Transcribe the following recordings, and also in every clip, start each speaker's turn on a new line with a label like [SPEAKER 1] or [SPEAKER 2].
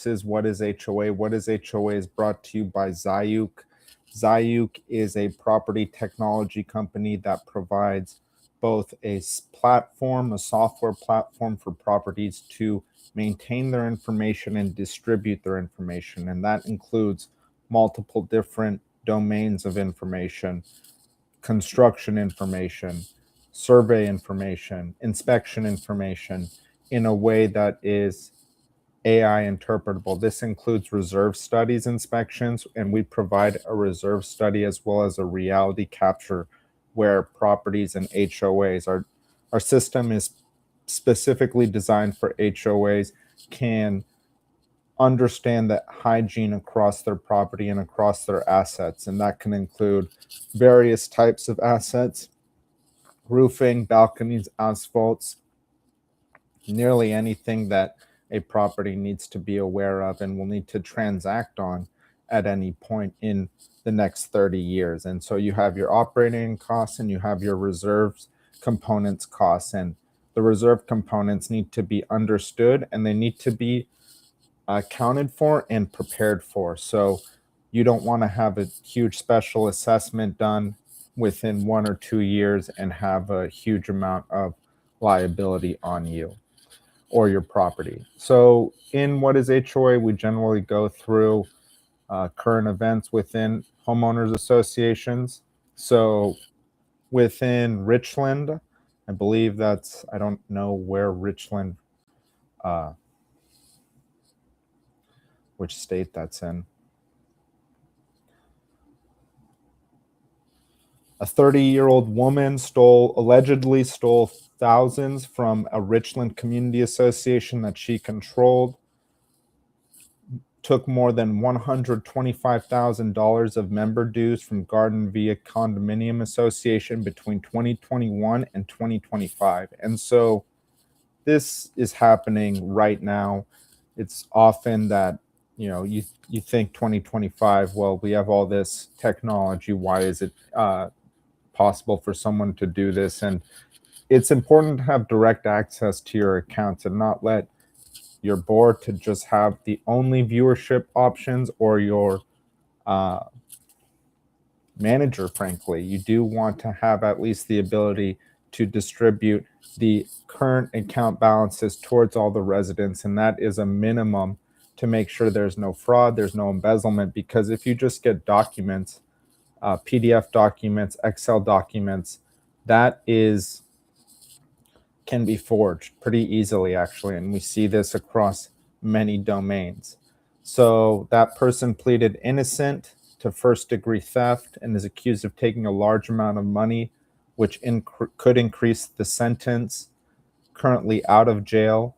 [SPEAKER 1] This is What is HOA? What is HOA is brought to you by Zayuk. Zayuk is a property technology company that provides both a platform, a software platform for properties to maintain their information and distribute their information. And that includes multiple different domains of information: construction information, survey information, inspection information, in a way that is AI interpretable. This includes reserve studies inspections, and we provide a reserve study as well as a reality capture where properties and HOAs, our system is specifically designed for HOAs, can understand the hygiene across their property and across their assets. And that can include various types of assets: roofing, balconies, asphalts, nearly anything that a property needs to be aware of and will need to transact on at any point in the next 30 years. And so you have your operating costs and you have your reserves components costs, and the reserve components need to be understood and they need to be accounted for and prepared for. So you don't want to have a huge special assessment done within 1 or 2 years and have a huge amount of liability on you or your property. So in What is HOA, we generally go through current events within homeowners associations. So within Richland, I believe that's, I don't know where Richland, which state that's in. A 30-year-old woman allegedly stole thousands from a Richland community association that she controlled, took more than $125,000 of member dues from Garden Via Condominium Association between 2021 and 2025. And so this is happening right now. It's often that, you think 2025, well, we have all this technology. Why is it possible for someone to do this? And it's important to have direct access to your accounts and not let your board to just have the only viewership options, or your manager, frankly. You do want to have at least the ability to distribute the current account balances towards all the residents, and that is a minimum to make sure there's no fraud, there's no embezzlement. Because if you just get documents, PDF documents, Excel documents, that can be forged pretty easily, actually, and we see this across many domains. So that person pleaded innocent to first-degree theft and is accused of taking a large amount of money, which could increase the sentence. Currently out of jail.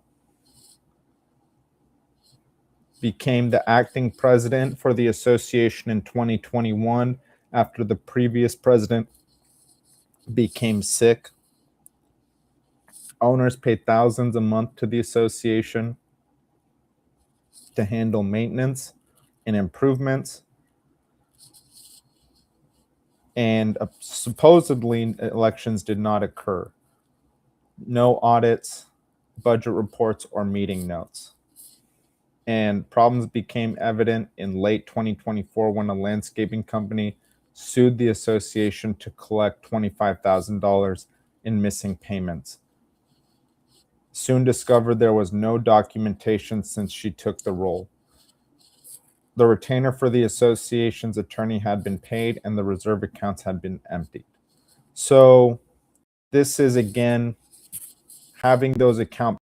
[SPEAKER 1] Became the acting president for the association in 2021 after the previous president became sick. Owners paid thousands a month to the association to handle maintenance and improvements. And supposedly elections did not occur. No audits, budget reports, or meeting notes. And problems became evident in late 2024 when a landscaping company sued the association to collect $25,000 in missing payments. Soon discovered there was no documentation since she took the role. The retainer for the association's attorney had been paid and the reserve accounts had been emptied. So this is, again, having those account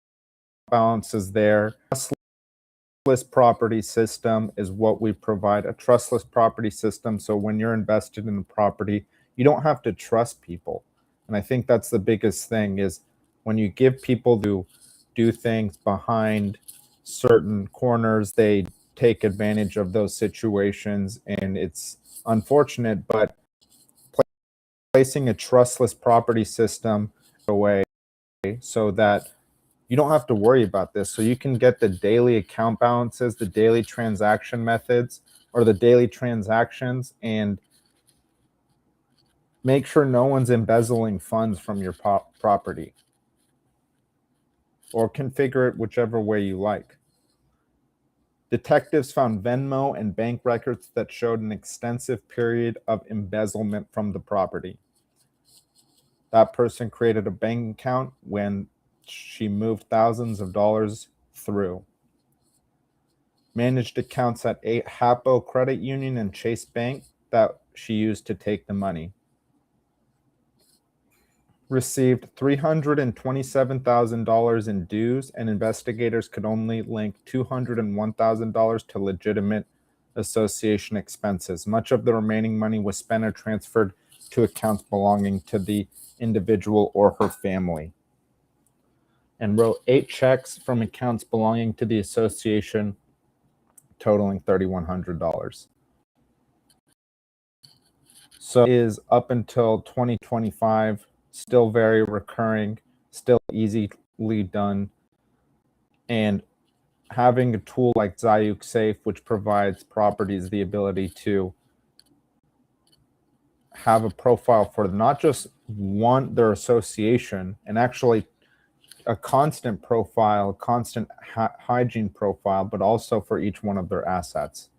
[SPEAKER 1] balances there. Trustless property system is what we provide, a trustless property system. So when you're invested in a property, you don't have to trust people. And I think that's the biggest thing, is when you give people to do things behind certain corners, they take advantage of those situations, and it's unfortunate. But placing a trustless property system away so that you don't have to worry about this, so you can get the daily account balances, the daily transaction methods, or the daily transactions, and make sure no one's embezzling funds from your property, or configure it whichever way you like. Detectives found Venmo and bank records that showed an extensive period of embezzlement from the property. That person created a bank account when she moved thousands of dollars through. Managed accounts at HOA Credit Union and Chase Bank that she used to take the money. Received $327,000 in dues, and investigators could only link $201,000 to legitimate association expenses. Much of the remaining money was spent or transferred to accounts belonging to the individual or her family, and wrote 8 checks from accounts belonging to the association totaling $3,100. So it is up until 2025, still very recurring, still easily done. And having a tool like Zayuk Safe, which provides properties the ability to have a profile for not just their association, and actually a constant profile, constant hygiene profile, but also for each one of their assets.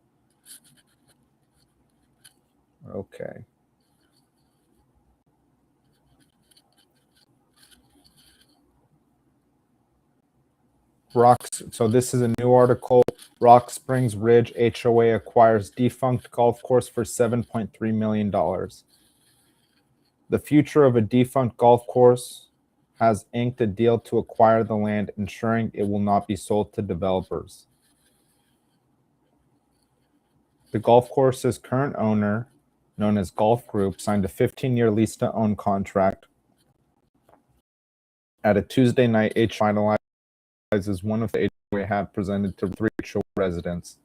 [SPEAKER 1] Okay. So this is a new article. Rock Springs Ridge HOA acquires defunct golf course for $7.3 million. The future of a defunct golf course has inked a deal to acquire the land, ensuring it will not be sold to developers. The golf course's current owner, known as Golf Group, signed a 15-year lease-to-own contract. At a Tuesday night, HOA finalizes one of the HOA had presented to 3 HOA residents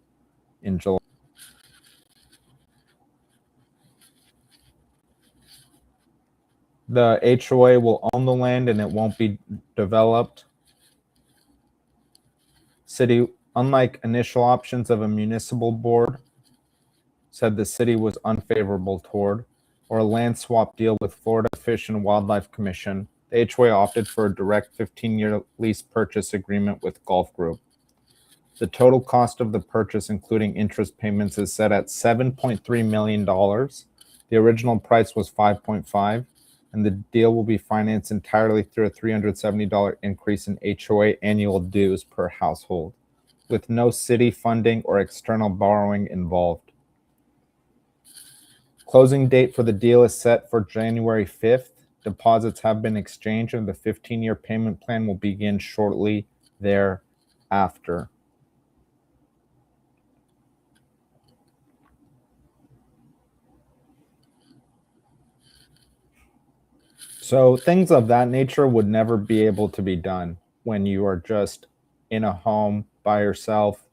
[SPEAKER 1] in July. The HOA will own the land and it won't be developed. City, unlike initial options of a municipal board, said the city was unfavorable toward, or a land swap deal with Florida Fish and Wildlife Commission, the HOA opted for a direct 15-year lease purchase agreement with Golf Group. The total cost of the purchase, including interest payments, is set at $7.3 million. The original price was $5.5 million, and the deal will be financed entirely through a $370 increase in HOA annual dues per household, with no city funding or external borrowing involved. Closing date for the deal is set for January 5th. Deposits have been exchanged, and the 15-year payment plan will begin shortly thereafter. So things of that nature would never be able to be done when you are just in a home by yourself.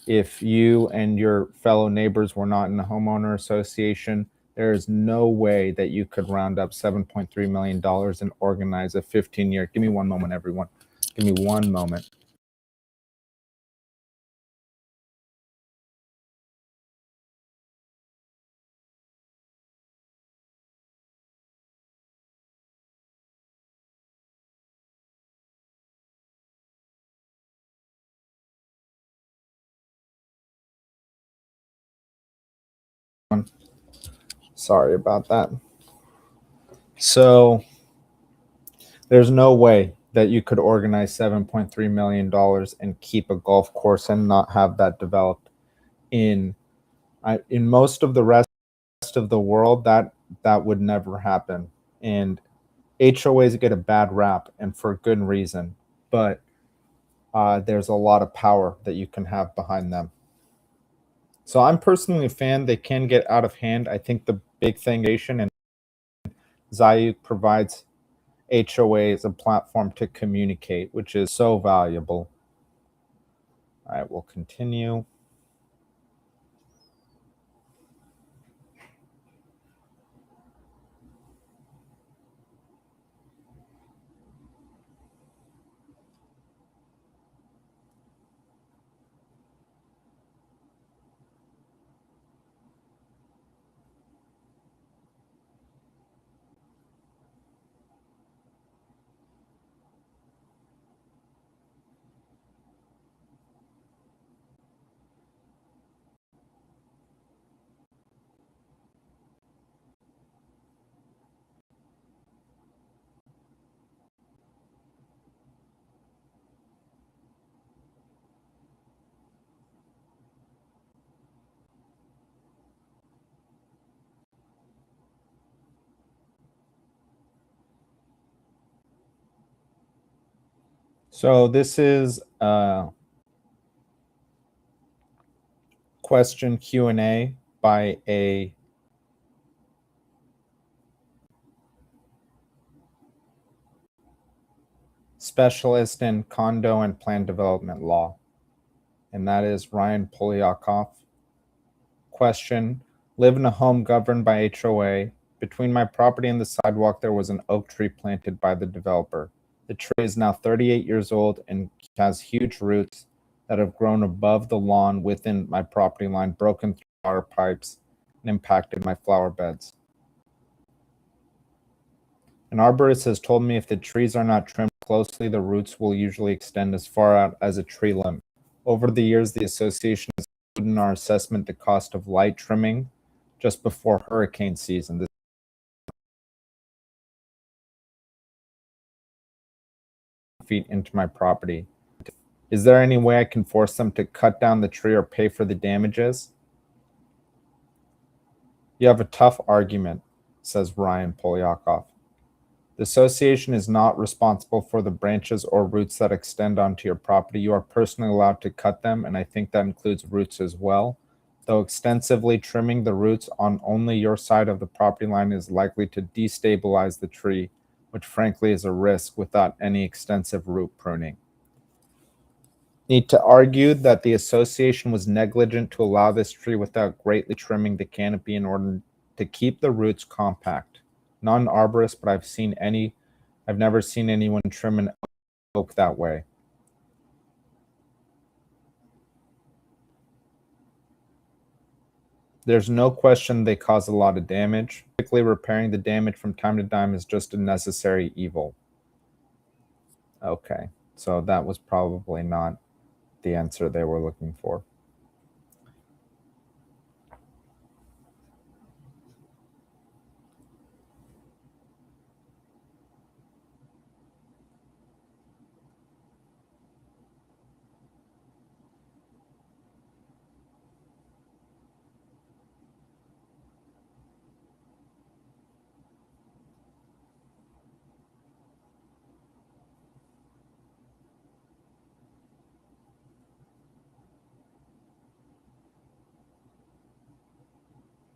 [SPEAKER 1] If you and your fellow neighbors were not in a homeowner association, there is no way that you could round up $7.3 million and organize a 15-year. Give me one moment, everyone. Give me one moment. Sorry about that. So there's no way that you could organize $7.3 million and keep a golf course and not have that developed. In most of the rest of the world, that would never happen. And HOAs get a bad rap, and for good reason. But there's a lot of power that you can have behind them. So I'm personally a fan. They can get out of hand. I think the big thing, and Zayuk provides HOA as a platform to communicate, which is so valuable. All right, we'll continue. So this is question Q&A by a specialist in condo and plan development law, and that is Ryan Polyakov. Question: live in a home governed by HOA. Between my property and the sidewalk, there was an oak tree planted by the developer. The tree is now 38 years old and has huge roots that have grown above the lawn within my property line, broken through water pipes, and impacted my flower beds. An arborist has told me if the trees are not trimmed closely, the roots will usually extend as far out as a tree limb. Over the years, the association has included in our assessment the cost of light trimming just before hurricane season. This feet into my property. Is there any way I can force them to cut down the tree or pay for the damages? You have a tough argument, says Ryan Polyakov. The association is not responsible for the branches or roots that extend onto your property. You are personally allowed to cut them, and I think that includes roots as well. Though extensively trimming the roots on only your side of the property line is likely to destabilize the tree, which frankly is a risk without any extensive root pruning. Need to argue that the association was negligent to allow this tree without greatly trimming the canopy in order to keep the roots compact. Not an arborist, but I've never seen anyone trim an oak that way. There's no question they cause a lot of damage. Typically, repairing the damage from time to time is just a necessary evil. Okay, so that was probably not the answer they were looking for.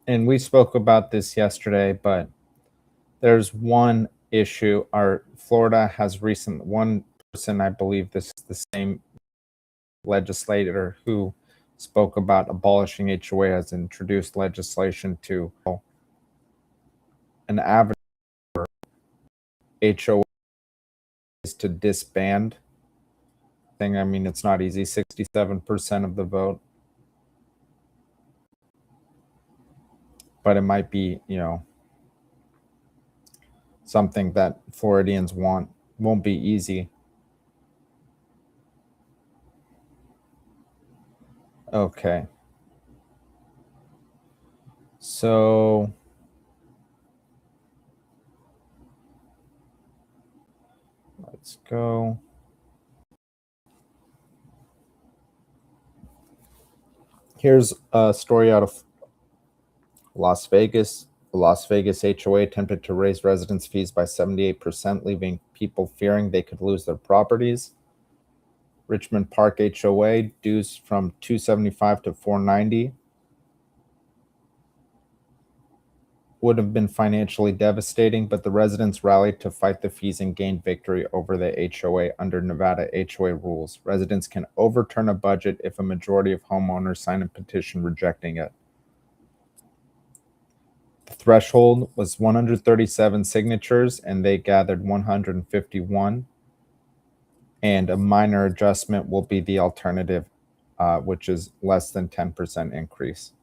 [SPEAKER 1] And we spoke about this yesterday, but there's one issue. Florida has one person, I believe this is the same legislator who spoke about abolishing HOA, has introduced legislation to an avenue for HOA is to disband. I mean, it's not easy. 67% of the vote, but it might be, something that Floridians want. Won't be easy. Okay. So let's go. Here's a story out of Las Vegas. The Las Vegas HOA attempted to raise residents' fees by 78%, leaving people fearing they could lose their properties. Richmond Park HOA dues from $275 to $490 would have been financially devastating, but the residents rallied to fight the fees and gained victory over the HOA under Nevada HOA rules. Residents can overturn a budget if a majority of homeowners sign a petition rejecting it. The threshold was 137 signatures, and they gathered 151. And a minor adjustment will be the alternative, which is less than 10% increase.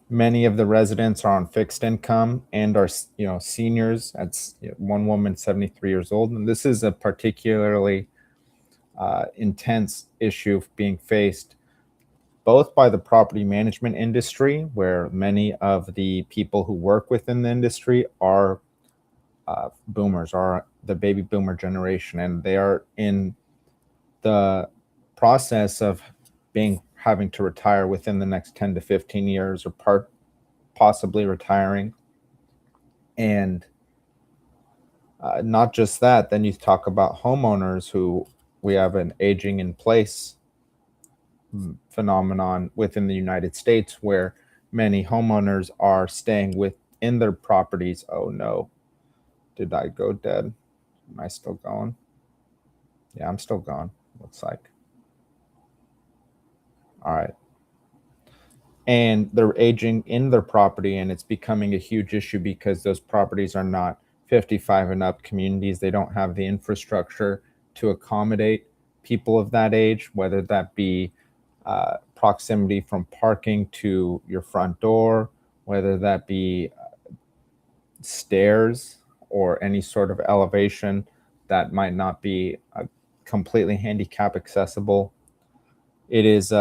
[SPEAKER 1] Many of the residents are on fixed income and are, seniors. That's one woman, 73 years old. And this is a particularly intense issue being faced both by the property management industry, where many of the people who work within the industry are boomers, are the baby boomer generation, and they are in the process of having to retire within the next 10 to 15 years, or possibly retiring. And not just that, then you talk about homeowners who we have an aging in place phenomenon within the United States where many homeowners are staying within their properties. Oh no, did I go dead? Am I still going? Yeah, I'm still going. Looks like. All right. And they're aging in their property, and it's becoming a huge issue because those properties are not 55 and up communities. They don't have the infrastructure to accommodate people of that age, whether that be proximity from parking to your front door, whether that be stairs or any sort of elevation that might not be completely handicap accessible. It is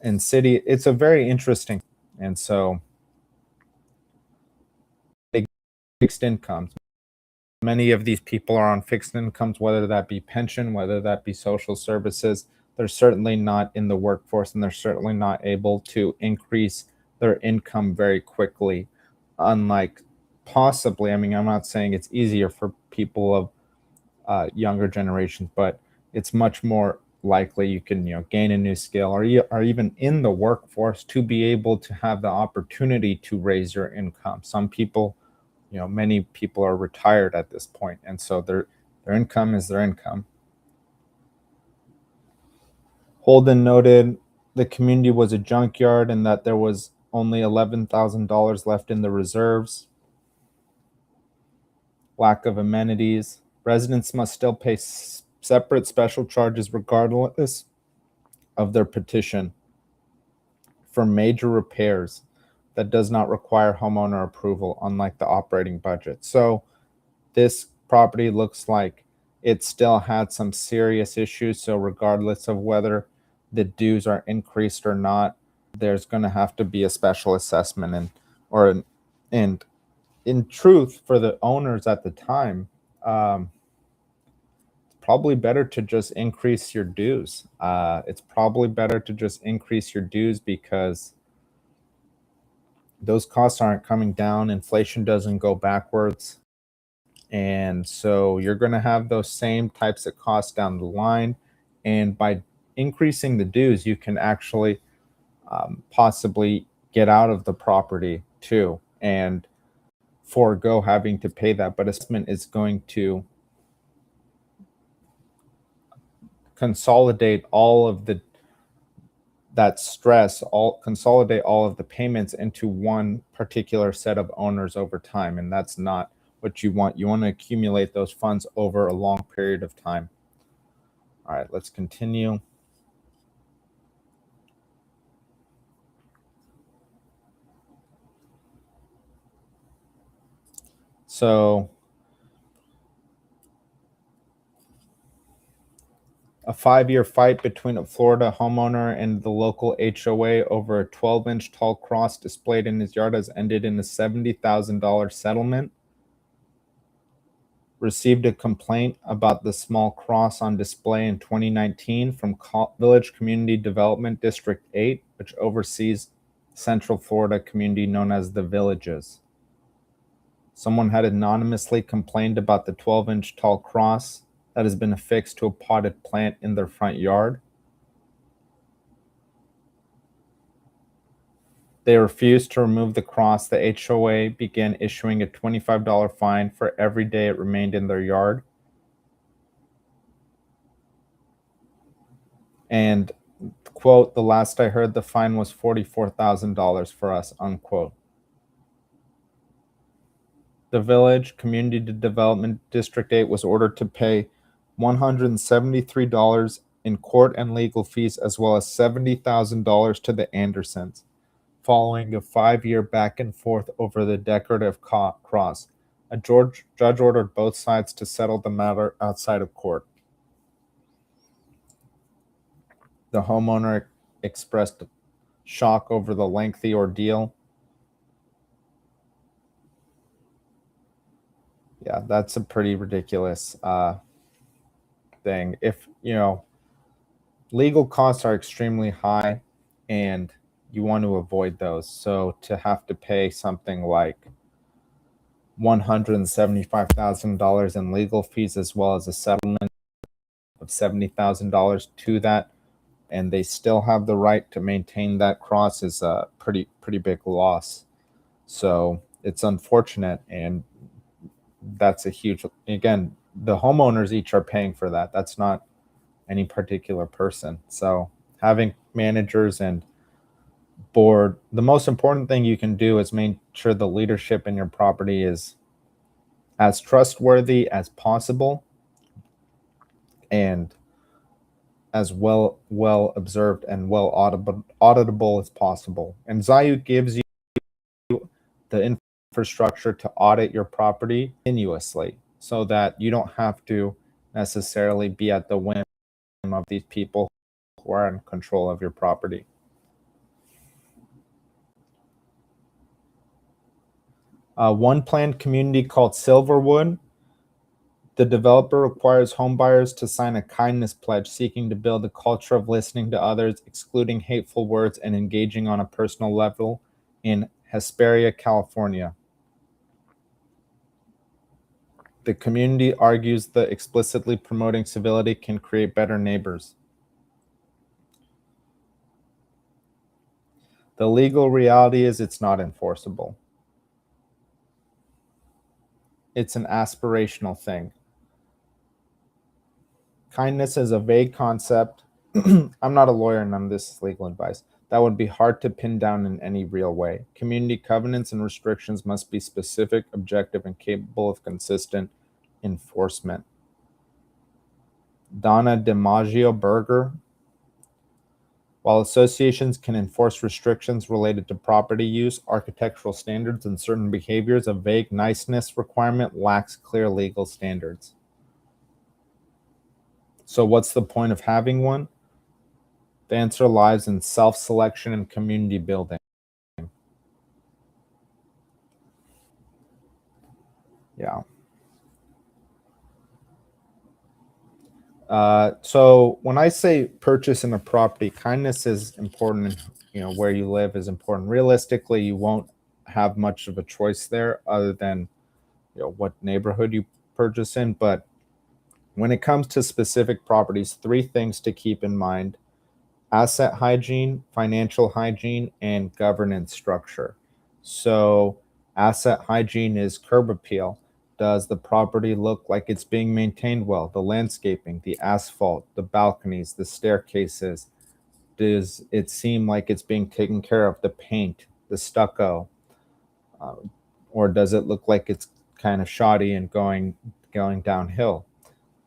[SPEAKER 1] in city, it's a very interesting, and so fixed incomes. Many of these people are on fixed incomes, whether that be pension, whether that be social services. They're certainly not in the workforce, and they're certainly not able to increase their income very quickly. Unlike possibly, I mean, I'm not saying it's easier for people of younger generations, but it's much more likely you can gain a new skill, or you are even in the workforce to be able to have the opportunity to raise your income. Some people, many people are retired at this point, and so their income is their income. Holden noted the community was a junkyard and that there was only $11,000 left in the reserves. Lack of amenities. Residents must still pay separate special charges regardless of their petition for major repairs that does not require homeowner approval, unlike the operating budget. So this property looks like it still had some serious issues. So regardless of whether the dues are increased or not, there's going to have to be a special assessment. And in truth, for the owners at the time, it's probably better to just increase your dues. It's probably better to just increase your dues because those costs aren't coming down. Inflation doesn't go backwards. And so you're going to have those same types of costs down the line. And by increasing the dues, you can actually possibly get out of the property too and forego having to pay that. But assessment is going to consolidate all of that stress, consolidate all of the payments into one particular set of owners over time. And that's not what you want. You want to accumulate those funds over a long period of time. All right, let's continue. So a 5-year fight between a Florida homeowner and the local HOA over a 12-inch tall cross displayed in his yard has ended in a $70,000 settlement. Received a complaint about the small cross on display in 2019 from Village Community Development District 8, which oversees Central Florida community known as the Villages. Someone had anonymously complained about the 12-inch tall cross that has been affixed to a potted plant in their front yard. They refused to remove the cross. The HOA began issuing a $25 fine for every day it remained in their yard. And, quote, the last I heard, the fine was $44,000 for us, unquote. The Village Community Development District 8 was ordered to pay $173 in court and legal fees, as well as $70,000 to the Andersons, following a 5-year back and forth over the decorative cross. A judge ordered both sides to settle the matter outside of court. The homeowner expressed shock over the lengthy ordeal. Yeah, that's a pretty ridiculous thing. If, legal costs are extremely high and you want to avoid those. So to have to pay something like $175,000 in legal fees, as well as a settlement of $70,000 to that, and they still have the right to maintain that cross, is a pretty big loss. So it's unfortunate, and that's a huge, again, the homeowners each are paying for that. That's not any particular person. So having managers and board, the most important thing you can do is make sure the leadership in your property is as trustworthy as possible and as well observed and well auditable as possible. And Zayu gives you the infrastructure to audit your property continuously so that you don't have to necessarily be at the whim of these people who are in control of your property. One planned community called Silverwood. The developer requires homebuyers to sign a kindness pledge seeking to build a culture of listening to others, excluding hateful words, and engaging on a personal level in Hesperia, California. The community argues that explicitly promoting civility can create better neighbors. The legal reality is it's not enforceable. It's an aspirational thing. Kindness is a vague concept. I'm not a lawyer, and none of this is legal advice. That would be hard to pin down in any real way. Community covenants and restrictions must be specific, objective, and capable of consistent enforcement. Donna DiMaggio Berger. While associations can enforce restrictions related to property use, architectural standards, and certain behaviors, a vague niceness requirement lacks clear legal standards. So what's the point of having one? The answer lies in self-selection and community building. Yeah. So when I say purchase in a property, kindness is important. Where you live is important. Realistically, you won't have much of a choice there other than what neighborhood you purchase in. But when it comes to specific properties, three things to keep in mind: asset hygiene, financial hygiene, and governance structure. So asset hygiene is curb appeal. Does the property look like it's being maintained well? The landscaping, the asphalt, the balconies, the staircases. Does it seem like it's being taken care of? The paint, the stucco, or does it look like it's kind of shoddy and going downhill?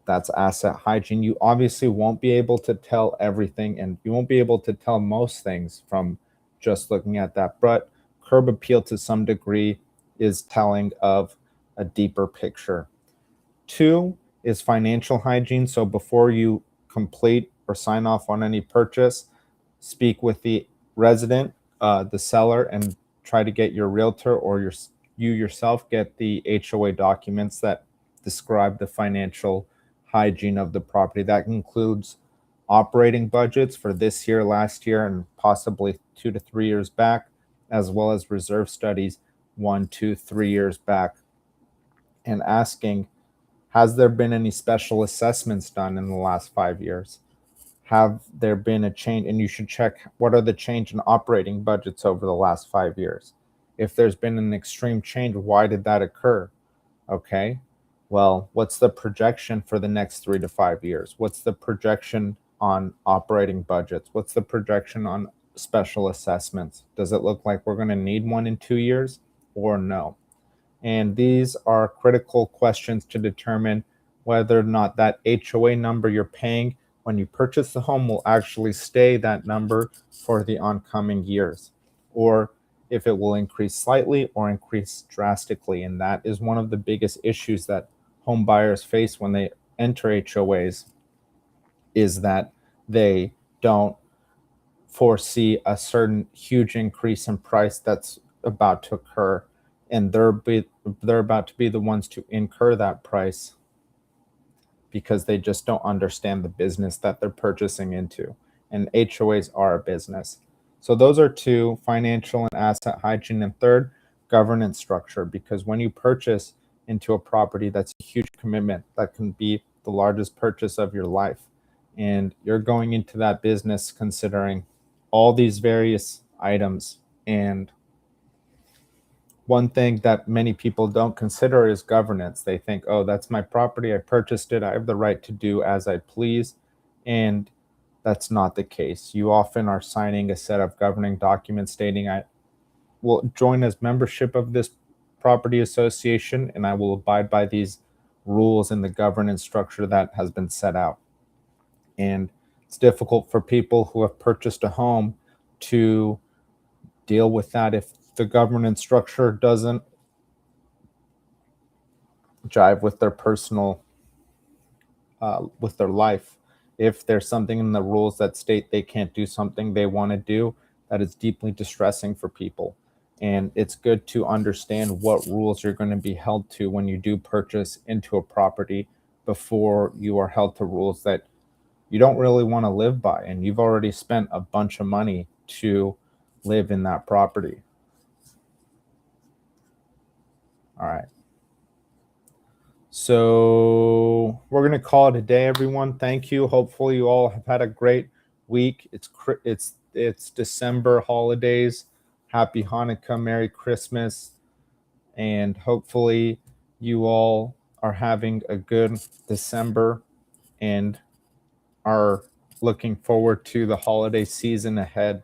[SPEAKER 1] That's asset hygiene. You obviously won't be able to tell everything, and you won't be able to tell most things from just looking at that. But curb appeal to some degree is telling of a deeper picture. Two is financial hygiene. So before you complete or sign off on any purchase, speak with the resident, the seller, and try to get your realtor or you yourself get the HOA documents that describe the financial hygiene of the property. That includes operating budgets for this year, last year, and possibly 2 to 3 years back, as well as reserve studies 1, 2, 3 years back, and asking, has there been any special assessments done in the last 5 years? Have there been a change? And you should check what are the change in operating budgets over the last 5 years. If there's been an extreme change, why did that occur? Okay, well, what's the projection for the next 3 to 5 years? What's the projection on operating budgets? What's the projection on special assessments? Does it look like we're going to need one in 2 years or no? And these are critical questions to determine whether or not that HOA number you're paying when you purchase the home will actually stay that number for the oncoming years, or if it will increase slightly or increase drastically. And that is one of the biggest issues that home buyers face when they enter HOAs, is that they don't foresee a certain huge increase in price that's about to occur, and they're about to be the ones to incur that price because they just don't understand the business that they're purchasing into. And HOAs are a business. So those are two: financial and asset hygiene. And third, governance structure, because when you purchase into a property, that's a huge commitment. That can be the largest purchase of your life. And you're going into that business considering all these various items. And one thing that many people don't consider is governance. They think, oh, that's my property. I purchased it. I have the right to do as I please. And that's not the case. You often are signing a set of governing documents stating, I will join as membership of this property association and I will abide by these rules and the governance structure that has been set out. And it's difficult for people who have purchased a home to deal with that if the governance structure doesn't jive with their personal, with their life. If there's something in the rules that state they can't do something they want to do, that is deeply distressing for people. And it's good to understand what rules you're going to be held to when you do purchase into a property before you are held to rules that you don't really want to live by. And you've already spent a bunch of money to live in that property. All right. So we're going to call it a day, everyone. Thank you. Hopefully you all have had a great week. It's December holidays. Happy Hanukkah, Merry Christmas. And hopefully you all are having a good December and are looking forward to the holiday season ahead.